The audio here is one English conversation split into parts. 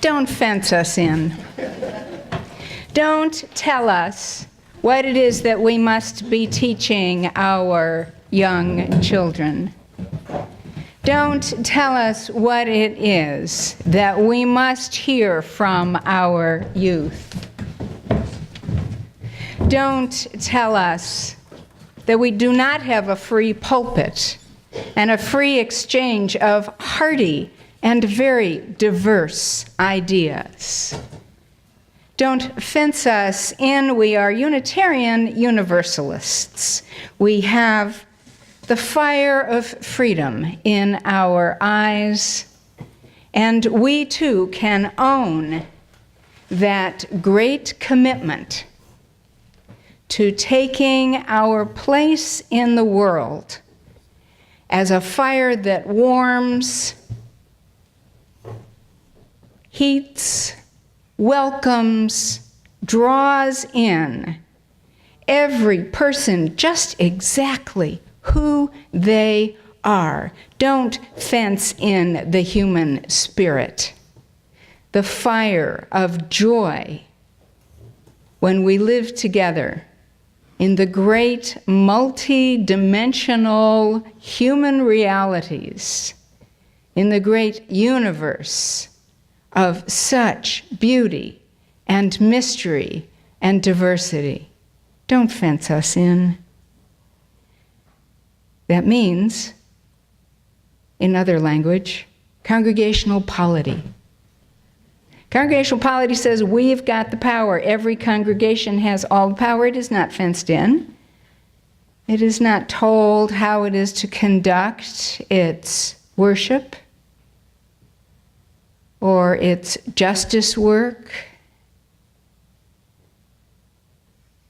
Don't fence us in. Don't tell us what it is that we must be teaching our young children. Don't tell us what it is that we must hear from our youth. Don't tell us that we do not have a free pulpit and a free exchange of hearty and very diverse ideas. Don't fence us in. We are Unitarian Universalists. We have the fire of freedom in our eyes, and we too can own that great commitment to taking our place in the world as a fire that warms, heats, welcomes, draws in every person just exactly who they are. Don't fence in the human spirit, the fire of joy when we live together in the great multi-dimensional human realities, in the great universe of such beauty and mystery and diversity. Don't fence us in. That means, in other language, congregational polity. Congregational polity says we've got the power. Every congregation has all the power. It is not fenced in. It is not told how it is to conduct its worship or its justice work.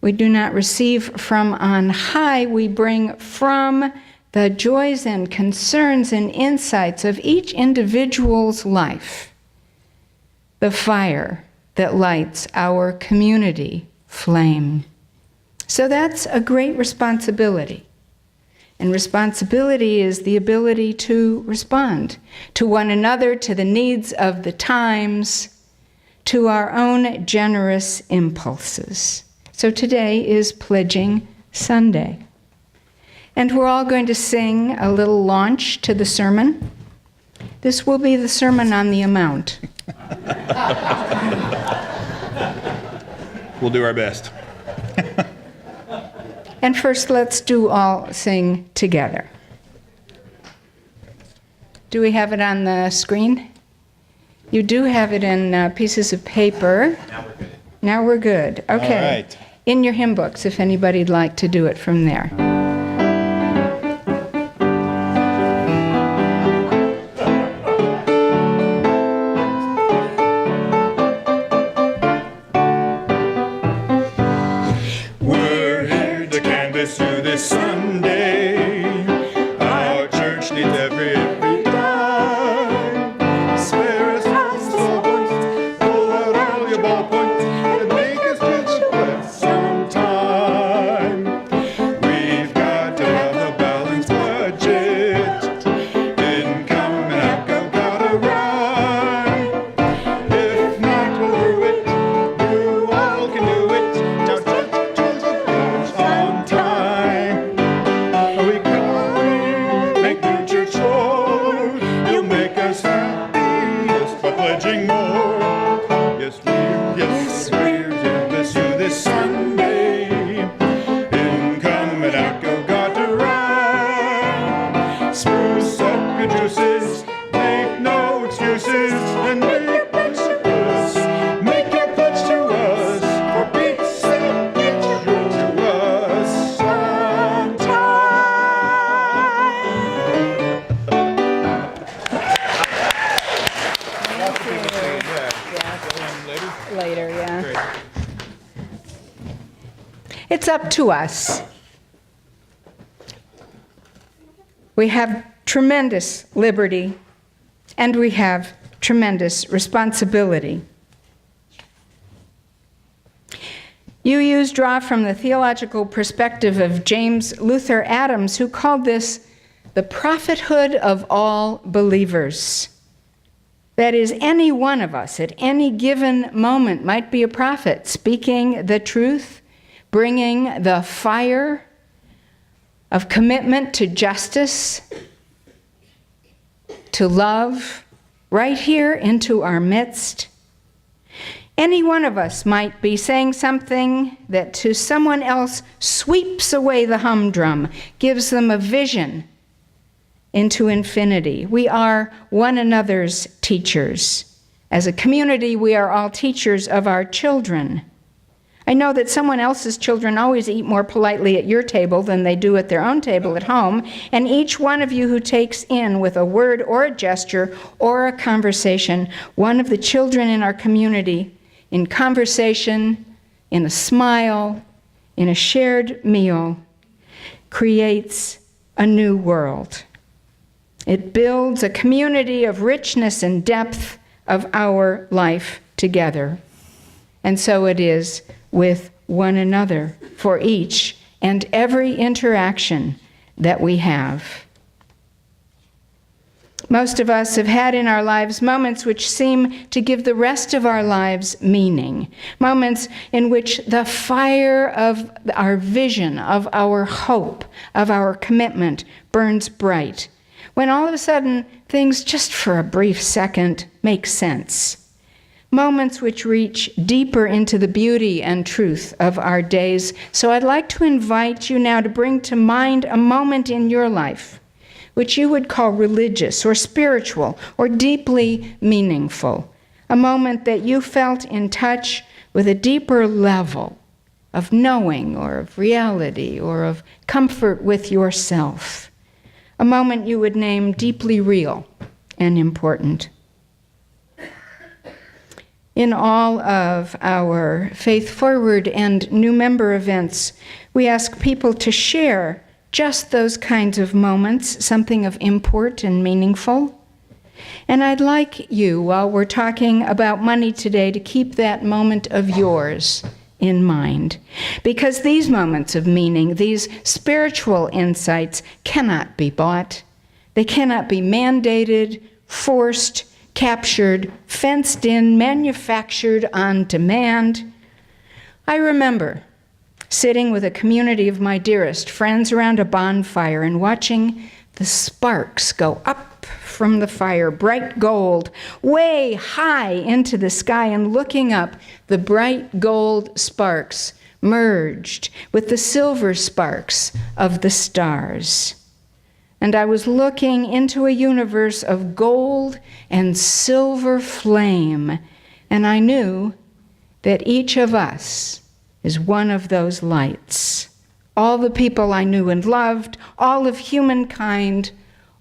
We do not receive from on high. We bring from the joys and concerns and insights of each individual's life the fire that lights our community flame. So that's a great responsibility. And responsibility is the ability to respond to one another, to the needs of the times, to our own generous impulses. So today is Pledging Sunday. And we're all going to sing a little launch to the sermon. This will be the Sermon on the Amount. We'll do our best. And first, let's do all sing together. Do we have it on the screen? You do have it in pieces of paper. Now we're good. Now we're good. Okay. All right. In your hymn books, if anybody'd like to do it from there. We're here to canvass through this Sunday. Our church needs every dime. Spare us all points, pull out all your ballpoints, and make us just split some time. We've got to have a balanced budget. Income and outgo gotta rhyme. If not, we'll rue it. You all can do it. Now just on time. We can make the church roar. You'll make us happy just by pledging more. Yes, we're doing this through this Sunday. Income and outgo got to rhyme. Spruce up your juices, make no excuses, and make us make your pledge to us. For Pete's sake, get your to us on time. Later, yeah. It's up to us. We have tremendous liberty, and we have tremendous responsibility. UUs draw from the theological perspective of James Luther Adams, who called this the prophethood of all believers. That is, any one of us at any given moment might be a prophet, speaking the truth, bringing the fire of commitment to justice, to love, right here into our midst. Any one of us might be saying something that to someone else sweeps away the humdrum, gives them a vision into infinity. We are one another's teachers. As a community, we are all teachers of our children. I know that someone else's children always eat more politely at your table than they do at their own table at home, and each one of you who takes in with a word or a gesture or a conversation one of the children in our community, in conversation, in a smile, in a shared meal, creates a new world. It builds a community of richness and depth of our life together. And so it is with one another for each and every interaction that we have. Most of us have had in our lives moments which seem to give the rest of our lives meaning, moments in which the fire of our vision, of our hope, of our commitment burns bright, when all of a sudden things just for a brief second make sense. Moments which reach deeper into the beauty and truth of our days. So I'd like to invite you now to bring to mind a moment in your life which you would call religious or spiritual or deeply meaningful, a moment that you felt in touch with a deeper level of knowing or of reality or of comfort with yourself, a moment you would name deeply real and important. In all of our Faith Forward and new member events, we ask people to share just those kinds of moments, something of import and meaningful. And I'd like you, while we're talking about money today, to keep that moment of yours in mind. Because these moments of meaning, these spiritual insights, cannot be bought. They cannot be mandated, forced, captured, fenced in, manufactured on demand. I remember sitting with a community of my dearest friends around a bonfire and watching the sparks go up from the fire, bright gold, way high into the sky, and looking up, the bright gold sparks merged with the silver sparks of the stars. And I was looking into a universe of gold and silver flame, and I knew that each of us is one of those lights. All the people I knew and loved, all of humankind,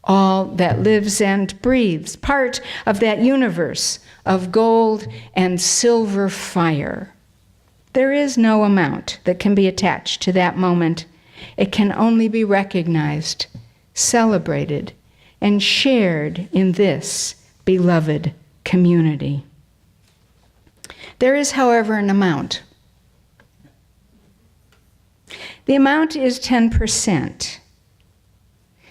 all that lives and breathes, part of that universe of gold and silver fire. There is no amount that can be attached to that moment. It can only be recognized, celebrated, and shared in this beloved community. There is, however, an amount. The amount is 10%.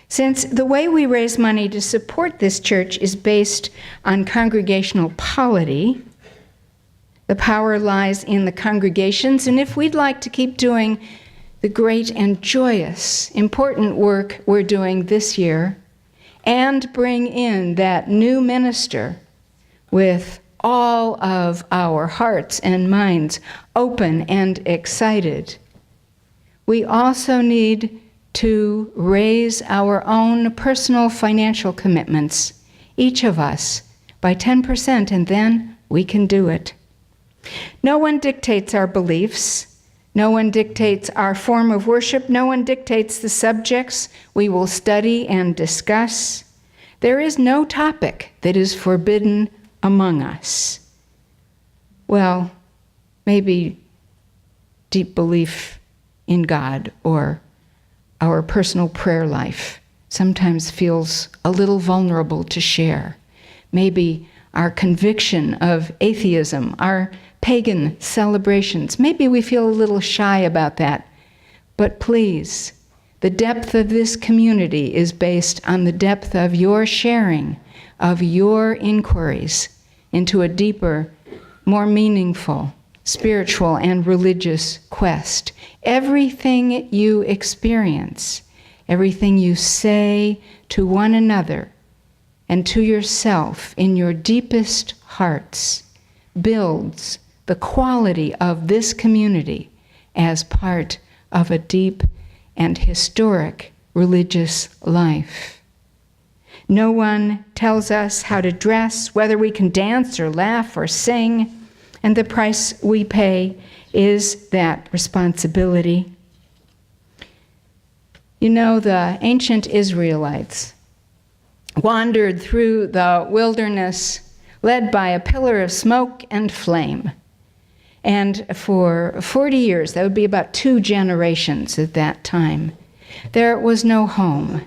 Since the way we raise money to support this church is based on congregational polity, the power lies in the congregations, and if we'd like to keep doing the great and joyous, important work we're doing this year, and bring in that new minister with all of our hearts and minds open and excited, we also need to raise our own personal financial commitments, each of us, by 10%, and then we can do it. No one dictates our beliefs. No one dictates our form of worship. No one dictates the subjects we will study and discuss. There is no topic that is forbidden among us. Well, maybe deep belief in God or our personal prayer life sometimes feels a little vulnerable to share. Maybe our conviction of atheism, our pagan celebrations, maybe we feel a little shy about that. But please, The depth of this community is based on the depth of your sharing, of your inquiries into a deeper, more meaningful, spiritual and religious quest. Everything you experience, everything you say to one another and to yourself in your deepest hearts builds the quality of this community as part of a deep and historic religious life. No one tells us how to dress, whether we can dance or laugh or sing, and the price we pay is that responsibility. You know, the ancient Israelites wandered through the wilderness led by a pillar of smoke and flame. And for 40 years, that would be about 2 generations at that time, there was no home.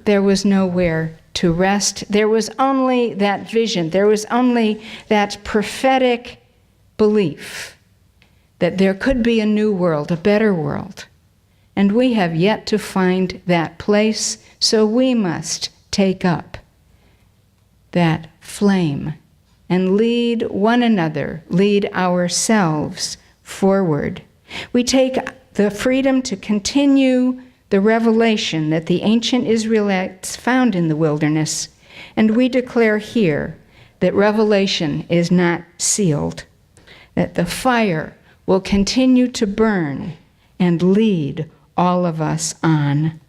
There was nowhere to rest. There was only that vision. There was only that prophetic belief that there could be a new world, a better world. And we have yet to find that place, so we must take up that flame and lead one another, lead ourselves forward. We take the freedom to continue the revelation that the ancient Israelites found in the wilderness, and we declare here that revelation is not sealed, that the fire will continue to burn and lead all of us on.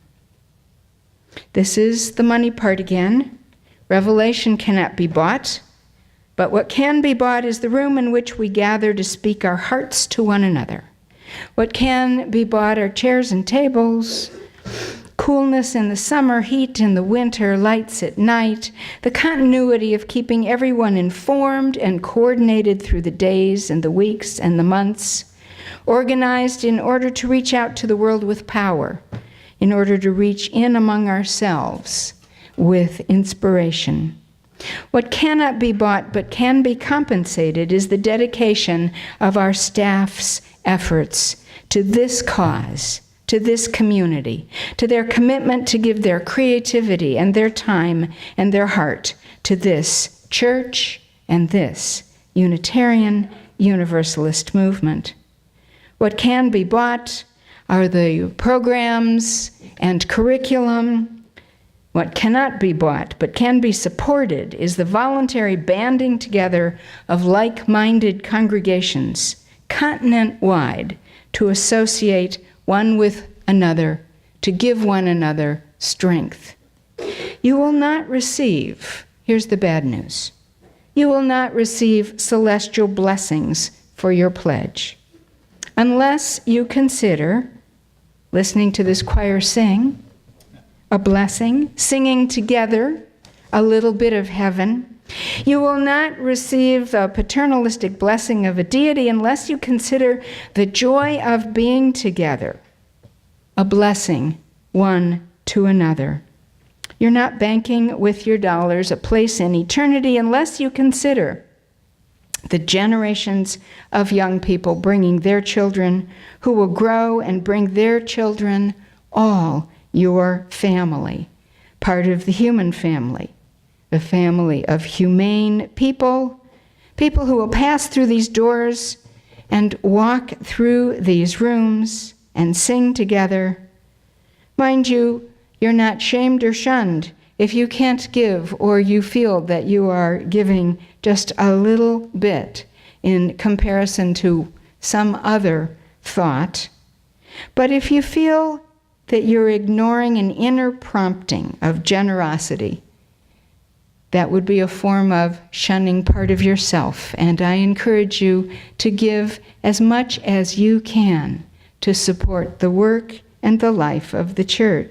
This is the money part again. Revelation cannot be bought. But what can be bought is the room in which we gather to speak our hearts to one another. What can be bought are chairs and tables, coolness in the summer, heat in the winter, lights at night, the continuity of keeping everyone informed and coordinated through the days and the weeks and the months, organized in order to reach out to the world with power, in order to reach in among ourselves with inspiration. What cannot be bought but can be compensated is the dedication of our staff's efforts to this cause, to this community, to their commitment to give their creativity and their time and their heart to this church and this Unitarian Universalist movement. What can be bought are the programs and curriculum. What cannot be bought but can be supported is the voluntary banding together of like-minded congregations continent-wide to associate one with another, to give one another strength. You will not receive, here's the bad news, you will not receive celestial blessings for your pledge unless you consider listening to this choir sing, a blessing, singing together a little bit of heaven. You will not receive the paternalistic blessing of a deity unless you consider the joy of being together, a blessing one to another. You're not banking with your dollars a place in eternity unless you consider the generations of young people bringing their children who will grow and bring their children, all your family, part of the human family, the family of humane people, people who will pass through these doors and walk through these rooms and sing together. Mind you, you're not shamed or shunned if you can't give or you feel that you are giving just a little bit in comparison to some other thought. But if you feel that you're ignoring an inner prompting of generosity, that would be a form of shunning part of yourself. And I encourage you to give as much as you can to support the work and the life of the church.